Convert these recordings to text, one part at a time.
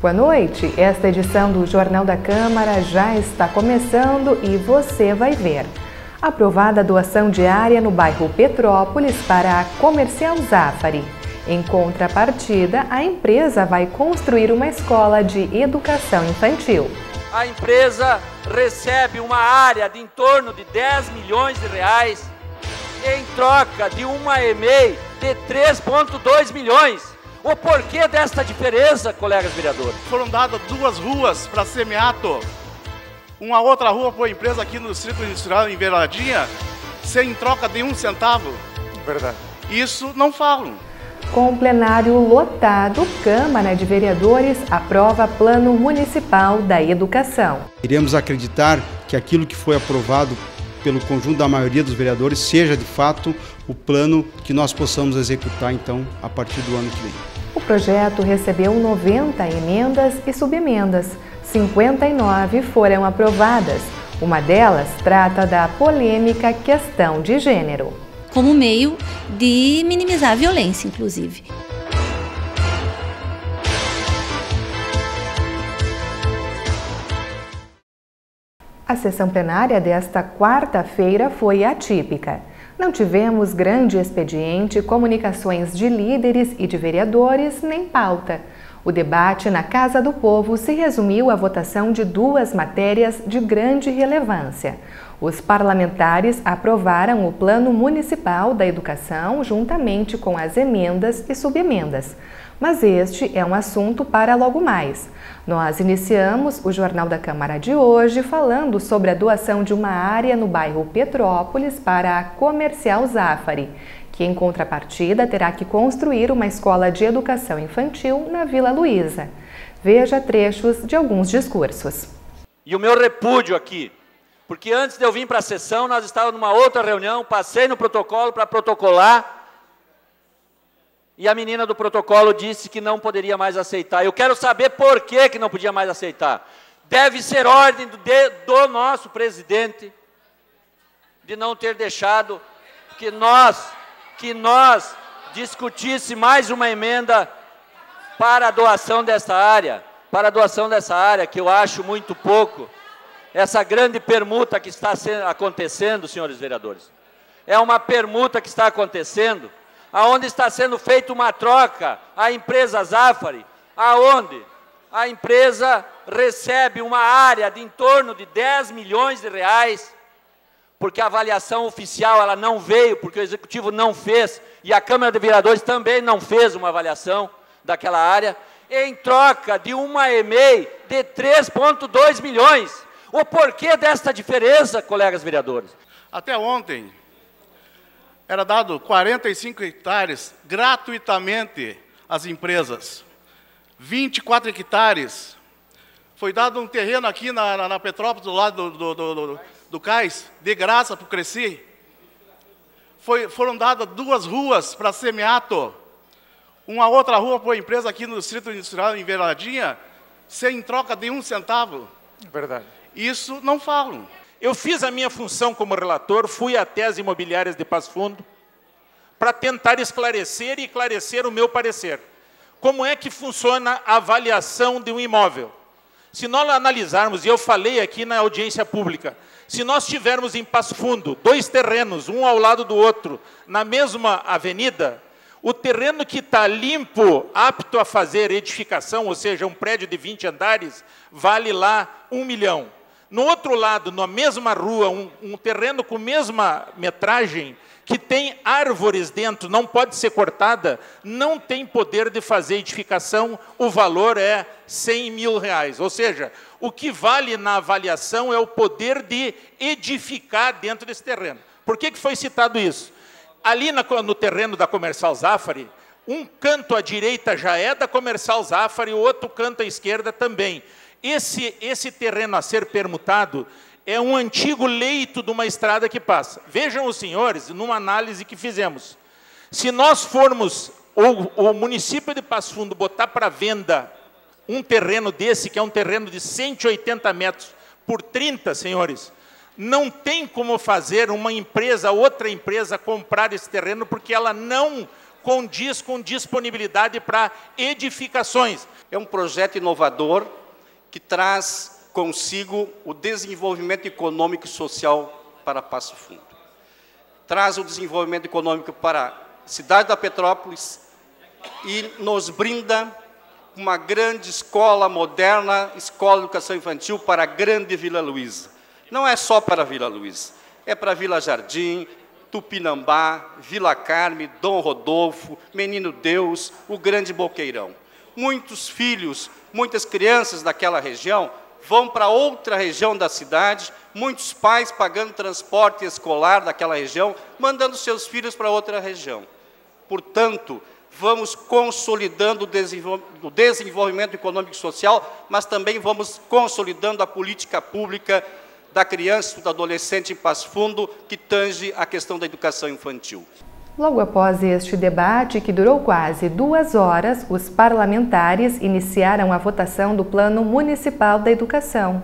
Boa noite, esta edição do Jornal da Câmara já está começando e você vai ver. Aprovada a doação de área no bairro Petrópolis para a Comercial Zafari. Em contrapartida, a empresa vai construir uma escola de educação infantil. A empresa recebe uma área de em torno de 10 milhões de reais em troca de uma EMEI de 3,2 milhões. O porquê desta diferença, colegas vereadores? Foram dadas 2 ruas para a Semiato. Uma outra rua foi empresa aqui no Distrito Industrial, em Beiradinha, sem troca de 1 centavo. Verdade. Isso não falam. Com o plenário lotado, Câmara de Vereadores aprova Plano Municipal da Educação. Iremos acreditar que aquilo que foi aprovado pelo conjunto da maioria dos vereadores seja, de fato, o plano que nós possamos executar, então, a partir do ano que vem. O projeto recebeu 90 emendas e subemendas. 59 foram aprovadas. Uma delas trata da polêmica questão de gênero. Como meio de minimizar a violência, inclusive. A sessão plenária desta quarta-feira foi atípica. Não tivemos grande expediente, comunicações de líderes e de vereadores, nem pauta. O debate na Casa do Povo se resumiu à votação de 2 matérias de grande relevância. Os parlamentares aprovaram o Plano Municipal da Educação juntamente com as emendas e subemendas. Mas este é um assunto para logo mais. Nós iniciamos o Jornal da Câmara de hoje falando sobre a doação de uma área no bairro Petrópolis para a Comercial Zafari, que em contrapartida terá que construir uma escola de educação infantil na Vila Luísa. Veja trechos de alguns discursos. E o meu repúdio aqui, porque antes de eu vir para a sessão, nós estávamos numa outra reunião, passei no protocolo para protocolar, e a menina do protocolo disse que não poderia mais aceitar. Eu quero saber por que não podia mais aceitar. Deve ser ordem do nosso presidente de não ter deixado que nós discutisse mais uma emenda para a doação dessa área, que eu acho muito pouco. Essa grande permuta que está acontecendo, senhores vereadores, é uma permuta que está acontecendo, aonde está sendo feita uma troca à empresa Zafari, aonde a empresa recebe uma área de em torno de 10 milhões de reais, porque a avaliação oficial ela não veio, porque o Executivo não fez, e a Câmara de Vereadores também não fez uma avaliação daquela área, em troca de uma EMEI de 3,2 milhões. O porquê desta diferença, colegas vereadores? Até ontem, era dado 45 hectares gratuitamente às empresas. 24 hectares. Foi dado um terreno aqui na Petrópolis, do lado do cais, de graça para o Cresci. Foram dadas 2 ruas para a Semiato. Uma outra rua foi empresa aqui no Distrito Industrial, em Beiradinha, sem troca de 1 centavo. Verdade. Isso não falam. Eu fiz a minha função como relator, fui até as imobiliárias de Passo Fundo para tentar esclarecer e esclarecer o meu parecer. Como é que funciona a avaliação de um imóvel? Se nós analisarmos, e eu falei aqui na audiência pública, se nós tivermos em Passo Fundo 2 terrenos, um ao lado do outro, na mesma avenida, o terreno que está limpo, apto a fazer edificação, ou seja, um prédio de 20 andares, vale lá 1 milhão. No outro lado, na mesma rua, um terreno com mesma metragem, que tem árvores dentro, não pode ser cortada, não tem poder de fazer edificação, o valor é 100 mil reais. Ou seja, o que vale na avaliação é o poder de edificar dentro desse terreno. Por que foi citado isso? Ali no terreno da Comercial Zafari, um canto à direita já é da Comercial Zafari, o outro canto à esquerda também. Esse terreno a ser permutado é um antigo leito de uma estrada que passa. Vejam os senhores, numa análise que fizemos. Se nós formos, o município de Passo Fundo, botar para venda um terreno desse, que é um terreno de 180 metros por 30, senhores, não tem como fazer uma empresa, outra empresa, comprar esse terreno, porque ela não condiz com disponibilidade para edificações. É um projeto inovador que traz consigo o desenvolvimento econômico e social para Passo Fundo. Traz o desenvolvimento econômico para a cidade da Petrópolis e nos brinda uma grande escola moderna, escola de educação infantil para a grande Vila Luísa. Não é só para a Vila Luísa, é para Vila Jardim, Tupinambá, Vila Carme, Dom Rodolfo, Menino Deus, o Grande Boqueirão. Muitos filhos, muitas crianças daquela região vão para outra região da cidade, muitos pais pagando transporte escolar daquela região, mandando seus filhos para outra região. Portanto, vamos consolidando o desenvolvimento econômico e social, mas também vamos consolidando a política pública da criança e do adolescente em Passo Fundo, que tange a questão da educação infantil. Logo após este debate, que durou quase 2 horas, os parlamentares iniciaram a votação do Plano Municipal da Educação.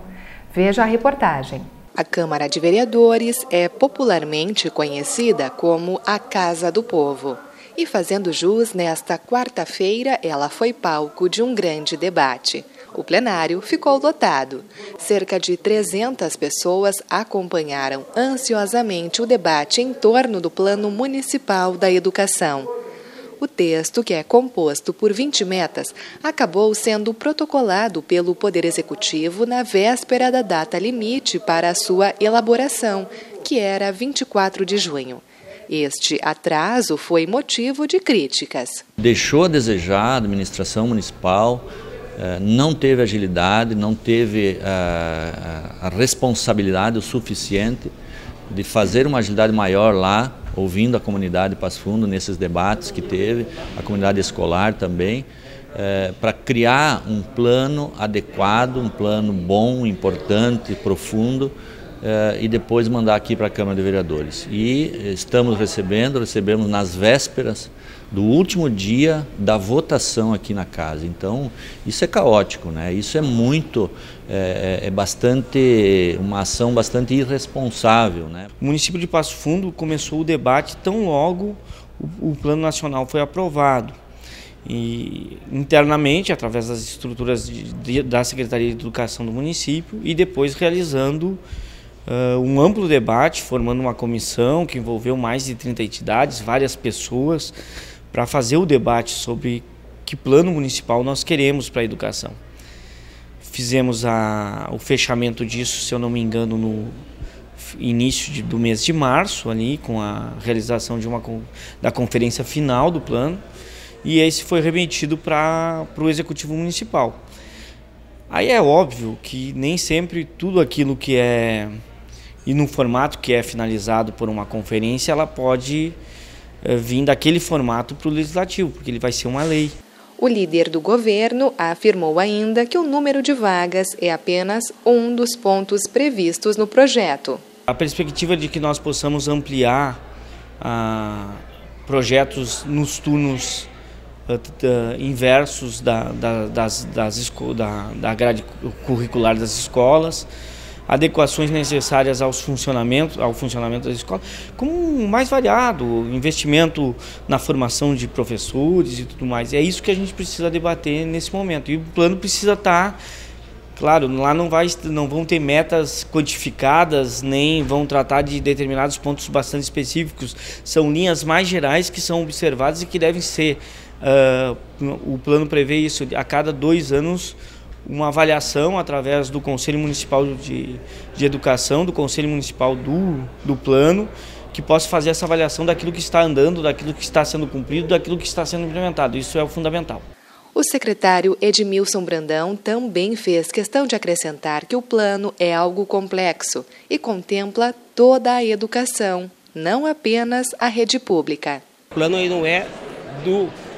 Veja a reportagem. A Câmara de Vereadores é popularmente conhecida como a Casa do Povo. E fazendo jus, nesta quarta-feira, ela foi palco de um grande debate. O plenário ficou lotado. Cerca de 300 pessoas acompanharam ansiosamente o debate em torno do Plano Municipal da Educação. O texto, que é composto por 20 metas, acabou sendo protocolado pelo Poder Executivo na véspera da data limite para a sua elaboração, que era 24 de junho. Este atraso foi motivo de críticas. Deixou a desejar a administração municipal, não teve agilidade, não teve a responsabilidade o suficiente de fazer uma agilidade maior lá, ouvindo a comunidade de Passo Fundo nesses debates que teve, a comunidade escolar também, para criar um plano adequado, um plano bom, importante, profundo, e depois mandar aqui para a Câmara de Vereadores. E recebemos nas vésperas do último dia da votação aqui na casa. Então, isso é caótico, né? Isso é uma ação bastante irresponsável, né? O município de Passo Fundo começou o debate tão logo o Plano Nacional foi aprovado. E internamente, através das estruturas da Secretaria de Educação do município, e depois realizando um amplo debate, formando uma comissão que envolveu mais de 30 entidades, várias pessoas, para fazer o debate sobre que plano municipal nós queremos para a educação. Fizemos o fechamento disso, se eu não me engano, no início do mês de março, ali, com a realização da conferência final do plano, e esse foi remetido para o Executivo Municipal. Aí é óbvio que nem sempre tudo aquilo que é, e no formato que é finalizado por uma conferência, ela pode vir daquele formato para o Legislativo, porque ele vai ser uma lei. O líder do governo afirmou ainda que o número de vagas é apenas um dos pontos previstos no projeto. A perspectiva de que nós possamos ampliar projetos nos turnos inversos da grade curricular das escolas, adequações necessárias ao funcionamento das escolas, como mais variado, investimento na formação de professores e tudo mais. É isso que a gente precisa debater nesse momento. E o plano precisa estar, claro, lá não vão ter metas quantificadas, nem vão tratar de determinados pontos bastante específicos. São linhas mais gerais que são observadas e que devem ser, o plano prevê isso, a cada 2 anos, uma avaliação através do Conselho Municipal de Educação, do Conselho Municipal do Plano, que possa fazer essa avaliação daquilo que está andando, daquilo que está sendo cumprido, daquilo que está sendo implementado. Isso é o fundamental. O secretário Edmilson Brandão também fez questão de acrescentar que o plano é algo complexo e contempla toda a educação, não apenas a rede pública. O plano não é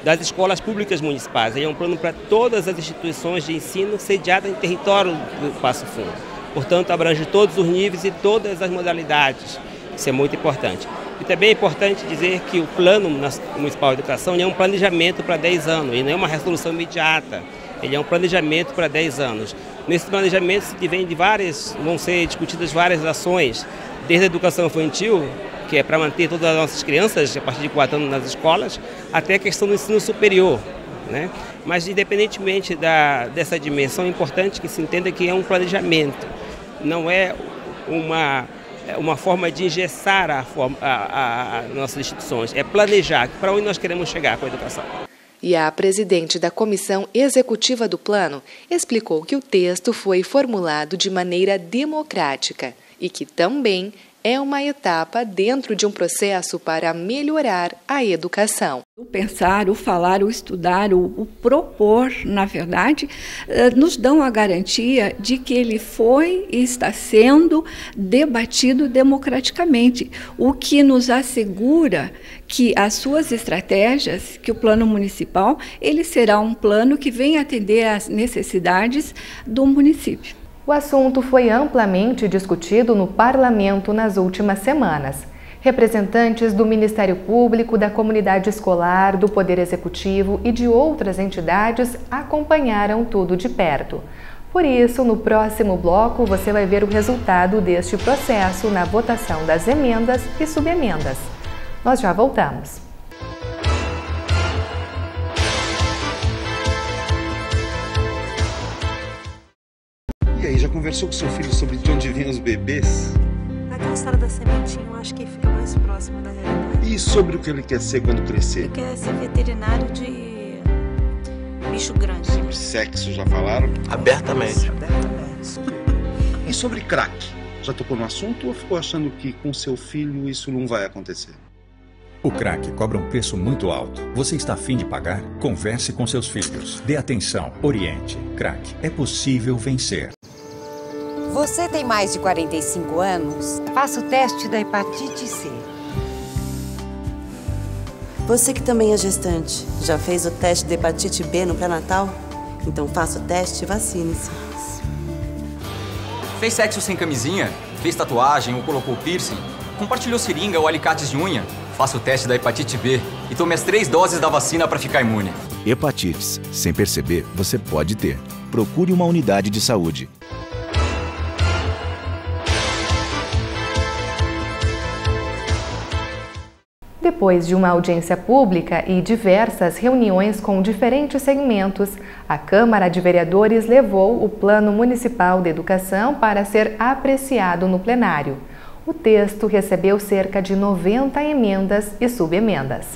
das escolas públicas municipais, ele é um plano para todas as instituições de ensino sediadas em território do Passo Fundo. Portanto, abrange todos os níveis e todas as modalidades. Isso é muito importante. E também é importante dizer que o Plano Municipal de Educação é um planejamento para 10 anos, ele não é uma resolução imediata, ele é um planejamento para 10 anos. Nesse planejamento vão ser discutidas várias ações, desde a educação infantil, que é para manter todas as nossas crianças a partir de 4 anos nas escolas, até a questão do ensino superior, né? Mas independentemente dessa dimensão, é importante que se entenda que é um planejamento, não é uma forma de engessar as nossas instituições, é planejar para onde nós queremos chegar com a educação. E a presidente da comissão executiva do plano explicou que o texto foi formulado de maneira democrática e que também é uma etapa dentro de um processo para melhorar a educação. O pensar, o falar, o estudar, o propor, na verdade, nos dão a garantia de que ele foi e está sendo debatido democraticamente, o que nos assegura que as suas estratégias, que o plano municipal, ele será um plano que venha atender às necessidades do município. O assunto foi amplamente discutido no parlamento nas últimas semanas. Representantes do Ministério Público, da comunidade escolar, do Poder Executivo e de outras entidades acompanharam tudo de perto. Por isso, no próximo bloco, você vai ver o resultado deste processo na votação das emendas e subemendas. Nós já voltamos. E aí, já conversou com seu filho sobre de onde vêm os bebês? Aquela história da sementinha, eu acho que fica mais próxima da realidade. E sobre o que ele quer ser quando crescer? Ele quer ser veterinário de bicho grande. Sobre sexo, já falaram? Abertamente. Abertamente. E sobre crack? Já tocou no assunto ou ficou achando que com seu filho isso não vai acontecer? O crack cobra um preço muito alto. Você está a fim de pagar? Converse com seus filhos. Dê atenção. Oriente. Crack. É possível vencer. Você tem mais de 45 anos? Faça o teste da hepatite C. Você que também é gestante, já fez o teste da hepatite B no pré-natal? Então faça o teste e vacine-se. Fez sexo sem camisinha? Fez tatuagem ou colocou piercing? Compartilhou seringa ou alicates de unha? Faça o teste da hepatite B e tome as 3 doses da vacina para ficar imune. Hepatites. Sem perceber, você pode ter. Procure uma unidade de saúde. Depois de uma audiência pública e diversas reuniões com diferentes segmentos, a Câmara de Vereadores levou o Plano Municipal de Educação para ser apreciado no plenário. O texto recebeu cerca de 90 emendas e subemendas.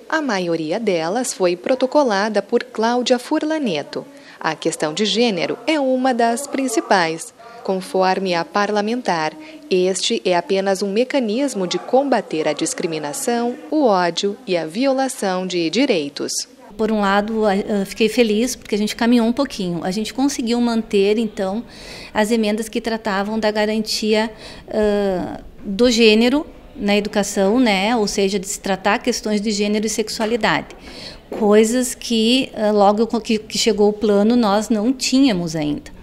A maioria delas foi protocolada por Cláudia Furlaneto. A questão de gênero é uma das principais. Conforme a parlamentar, este é apenas um mecanismo de combater a discriminação, o ódio e a violação de direitos. Por um lado, fiquei feliz porque a gente caminhou um pouquinho. A gente conseguiu manter, então, as emendas que tratavam da garantia do gênero na educação, né? Ou seja, de se tratar questões de gênero e sexualidade. Coisas que, logo que chegou o plano, nós não tínhamos ainda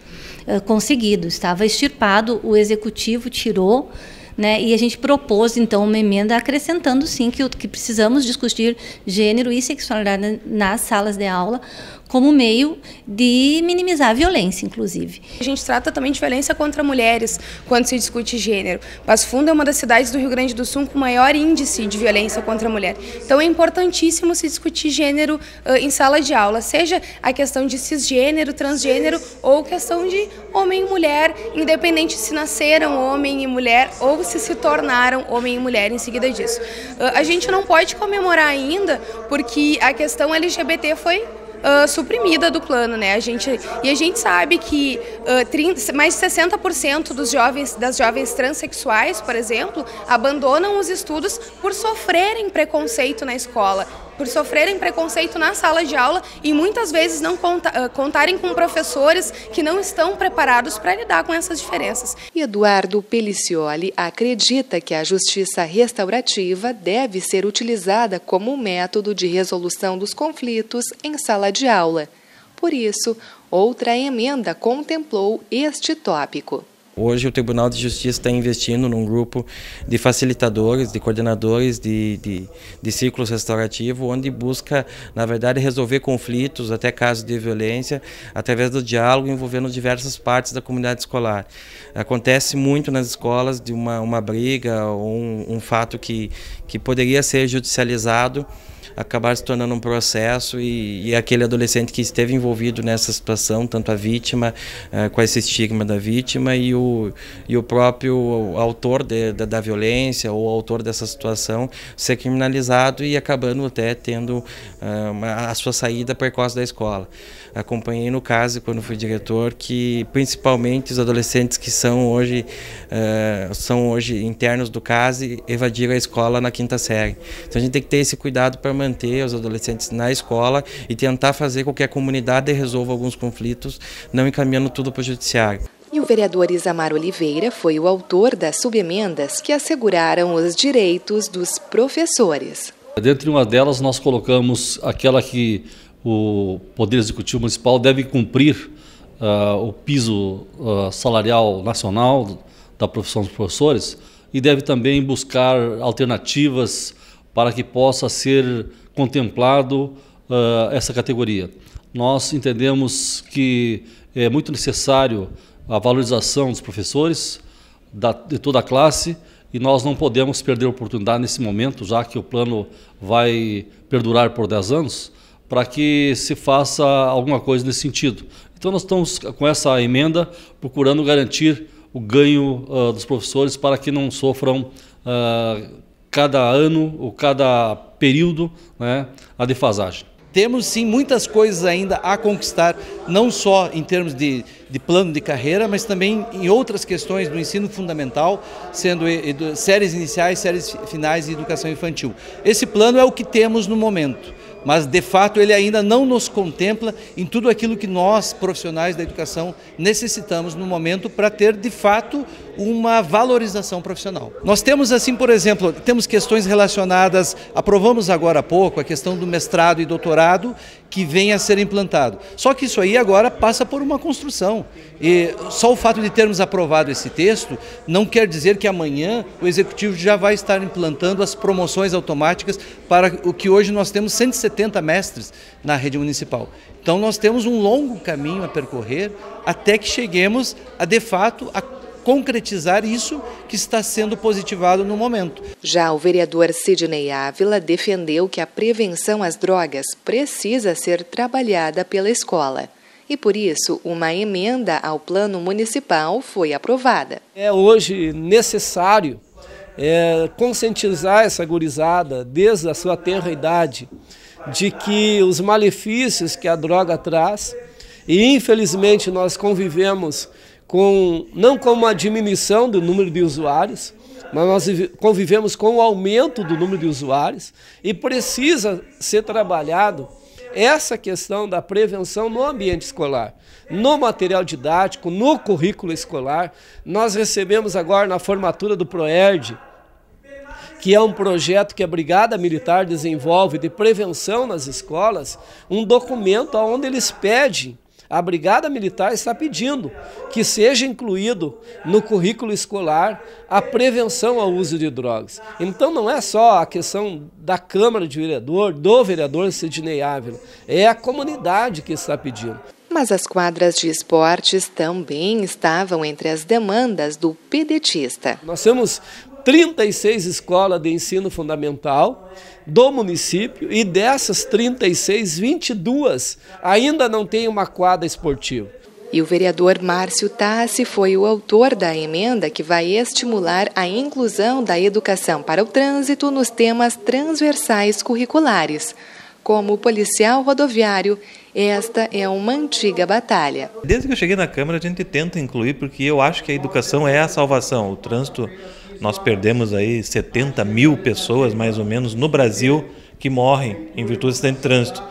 conseguido. Estava extirpado, o executivo tirou, né, e a gente propôs, então, uma emenda acrescentando, sim, que precisamos discutir gênero e sexualidade nas salas de aula como meio de minimizar a violência, inclusive. A gente trata também de violência contra mulheres quando se discute gênero. Passo Fundo é uma das cidades do Rio Grande do Sul com maior índice de violência contra a mulher. Então é importantíssimo se discutir gênero em sala de aula, seja a questão de cisgênero, transgênero ou questão de homem e mulher, independente se nasceram homem e mulher ou se tornaram homem e mulher em seguida disso. A gente não pode comemorar ainda porque a questão LGBT foi suprimida do plano, né? A gente sabe que mais de 60% das jovens transexuais, por exemplo, abandonam os estudos por sofrerem preconceito na escola, por sofrerem preconceito na sala de aula e muitas vezes não contarem com professores que não estão preparados para lidar com essas diferenças. E Eduardo Pelicioli acredita que a justiça restaurativa deve ser utilizada como um método de resolução dos conflitos em sala de aula. Por isso, outra emenda contemplou este tópico. Hoje o Tribunal de Justiça está investindo num grupo de facilitadores, de coordenadores de círculos restaurativos, onde busca, na verdade, resolver conflitos, até casos de violência, através do diálogo envolvendo diversas partes da comunidade escolar. Acontece muito nas escolas de uma briga ou um fato que poderia ser judicializado, acabar se tornando um processo e aquele adolescente que esteve envolvido nessa situação, tanto a vítima, com esse estigma da vítima e o próprio autor da violência ou autor dessa situação ser criminalizado e acabando até tendo a sua saída precoce da escola. Acompanhei no caso, quando fui diretor, que principalmente os adolescentes que são hoje internos do CASE evadiram a escola na 5ª série. Então a gente tem que ter esse cuidado para manter os adolescentes na escola e tentar fazer com que a comunidade resolva alguns conflitos, não encaminhando tudo para o judiciário. E o vereador Isamar Oliveira foi o autor das subemendas que asseguraram os direitos dos professores. Dentre uma delas, nós colocamos aquela que o Poder Executivo Municipal deve cumprir o piso salarial nacional da profissão dos professores e deve também buscar alternativas para que possa ser contemplado essa categoria. Nós entendemos que é muito necessário a valorização dos professores, de toda a classe, e nós não podemos perder a oportunidade nesse momento, já que o plano vai perdurar por 10 anos, para que se faça alguma coisa nesse sentido. Então nós estamos com essa emenda procurando garantir o ganho dos professores para que não sofram cada ano ou cada período, né, a defasagem. Temos sim muitas coisas ainda a conquistar, não só em termos de plano de carreira, mas também em outras questões do ensino fundamental, sendo séries iniciais, séries finais e educação infantil. Esse plano é o que temos no momento, mas de fato ele ainda não nos contempla em tudo aquilo que nós, profissionais da educação, necessitamos no momento para ter de fato uma valorização profissional. Nós temos assim, por exemplo, temos questões relacionadas, aprovamos agora há pouco a questão do mestrado e doutorado que vem a ser implantado. Só que isso aí agora passa por uma construção. E só o fato de termos aprovado esse texto não quer dizer que amanhã o Executivo já vai estar implantando as promoções automáticas para o que hoje nós temos 170 mestres na rede municipal. Então nós temos um longo caminho a percorrer até que cheguemos a, de fato, a concretizar isso que está sendo positivado no momento. Já o vereador Sidney Ávila defendeu que a prevenção às drogas precisa ser trabalhada pela escola. E por isso, uma emenda ao plano municipal foi aprovada. É hoje necessário conscientizar essa gurizada, desde a sua tenra idade, de que os malefícios que a droga traz, e infelizmente nós convivemos não com uma diminuição do número de usuários, mas nós convivemos com o aumento do número de usuários e precisa ser trabalhado essa questão da prevenção no ambiente escolar, no material didático, no currículo escolar. Nós recebemos agora na formatura do PROERD, que é um projeto que a Brigada Militar desenvolve de prevenção nas escolas, um documento onde eles pedem, a Brigada Militar está pedindo que seja incluído no currículo escolar a prevenção ao uso de drogas. Então não é só a questão da Câmara de Vereador, do vereador Sidney Ávila, é a comunidade que está pedindo. Mas as quadras de esportes também estavam entre as demandas do pedetista. Nós temos 36 escolas de ensino fundamental do município e dessas 36, 22 ainda não tem uma quadra esportiva. E o vereador Márcio Tassi foi o autor da emenda que vai estimular a inclusão da educação para o trânsito nos temas transversais curriculares. Como policial rodoviário, esta é uma antiga batalha. Desde que eu cheguei na Câmara, a gente tenta incluir, porque eu acho que a educação é a salvação. O trânsito, nós perdemos aí 70 mil pessoas, mais ou menos, no Brasil, que morrem em virtude de acidente de trânsito.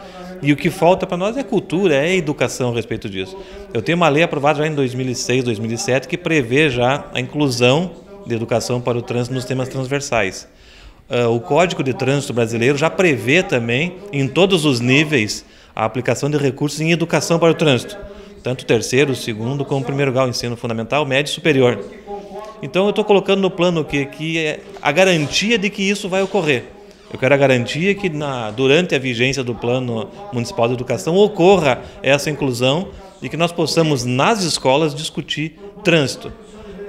E o que falta para nós é cultura, é educação a respeito disso. Eu tenho uma lei aprovada já em 2006, 2007, que prevê já a inclusão de educação para o trânsito nos temas transversais. O Código de Trânsito brasileiro já prevê também, em todos os níveis, a aplicação de recursos em educação para o trânsito. tanto o terceiro, o segundo, como o primeiro grau, ensino fundamental, médio e superior. Então eu estou colocando no plano que é a garantia de que isso vai ocorrer. Eu quero a garantia que durante a vigência do Plano Municipal de Educação ocorra essa inclusão e que nós possamos, nas escolas, discutir trânsito.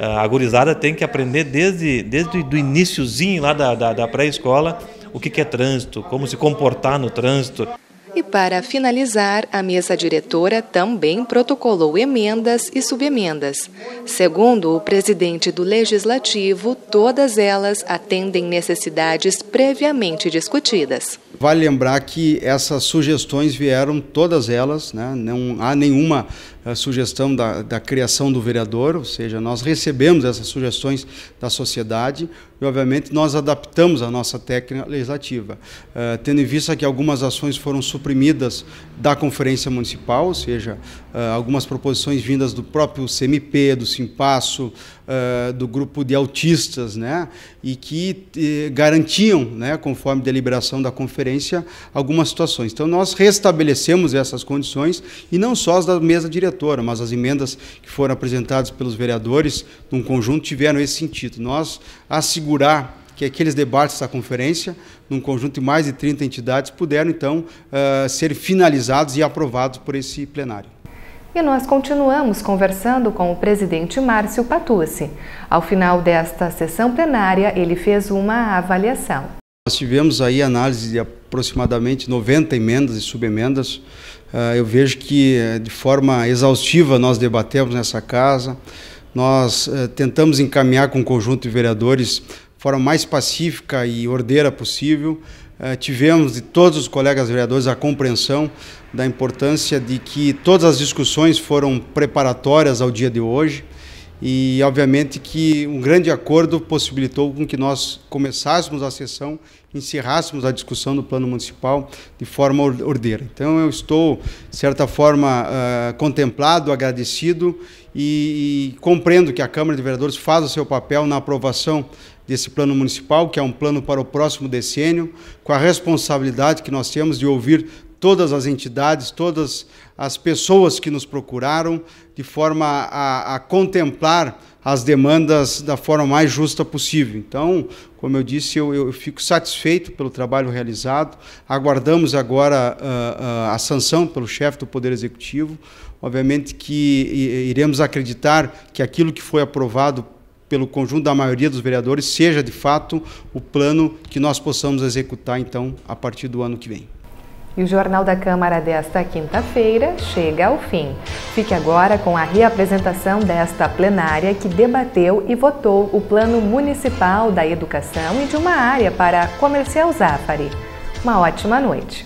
A gurizada tem que aprender desde o iniciozinho lá da pré-escola o que é trânsito, como se comportar no trânsito. E para finalizar, a mesa diretora também protocolou emendas e subemendas. Segundo o presidente do Legislativo, todas elas atendem necessidades previamente discutidas. Vale lembrar que essas sugestões vieram, todas elas, né? Não há nenhuma sugestão da criação do vereador, ou seja, nós recebemos essas sugestões da sociedade e, obviamente, nós adaptamos a nossa técnica legislativa, tendo em vista que algumas ações foram suprimidas da Conferência Municipal, ou seja, algumas proposições vindas do próprio CMP, do Simpasso, do grupo de autistas, né, e que garantiam, né, conforme deliberação da conferência, algumas situações. Então, nós restabelecemos essas condições, e não só as da mesa diretora, mas as emendas que foram apresentadas pelos vereadores, num conjunto, tiveram esse sentido. Nós assegurar que aqueles debates da conferência, num conjunto de mais de 30 entidades, puderam, então, ser finalizados e aprovados por esse plenário. E nós continuamos conversando com o presidente Márcio Patucci. Ao final desta sessão plenária, ele fez uma avaliação. Nós tivemos aí análise de aproximadamente 90 emendas e subemendas. Eu vejo que, de forma exaustiva, nós debatemos nessa casa. Nós tentamos encaminhar com o conjunto de vereadores de forma mais pacífica e ordeira possível. Tivemos de todos os colegas vereadores a compreensão da importância de que todas as discussões foram preparatórias ao dia de hoje e, obviamente, que um grande acordo possibilitou com que nós começássemos a sessão, encerrássemos a discussão do Plano Municipal de forma ordeira. Então, eu estou, de certa forma, contemplado, agradecido e compreendo que a Câmara de Vereadores faz o seu papel na aprovação desse plano municipal, que é um plano para o próximo decênio, com a responsabilidade que nós temos de ouvir todas as entidades, todas as pessoas que nos procuraram, de forma a contemplar as demandas da forma mais justa possível. Então, como eu disse, eu fico satisfeito pelo trabalho realizado. Aguardamos agora a sanção pelo chefe do Poder Executivo. Obviamente que iremos acreditar que aquilo que foi aprovado pelo conjunto da maioria dos vereadores seja, de fato, o plano que nós possamos executar, então, a partir do ano que vem. E o Jornal da Câmara desta quinta-feira chega ao fim. Fique agora com a reapresentação desta plenária que debateu e votou o Plano Municipal da Educação e de uma área para Comercial Zafari. Uma ótima noite.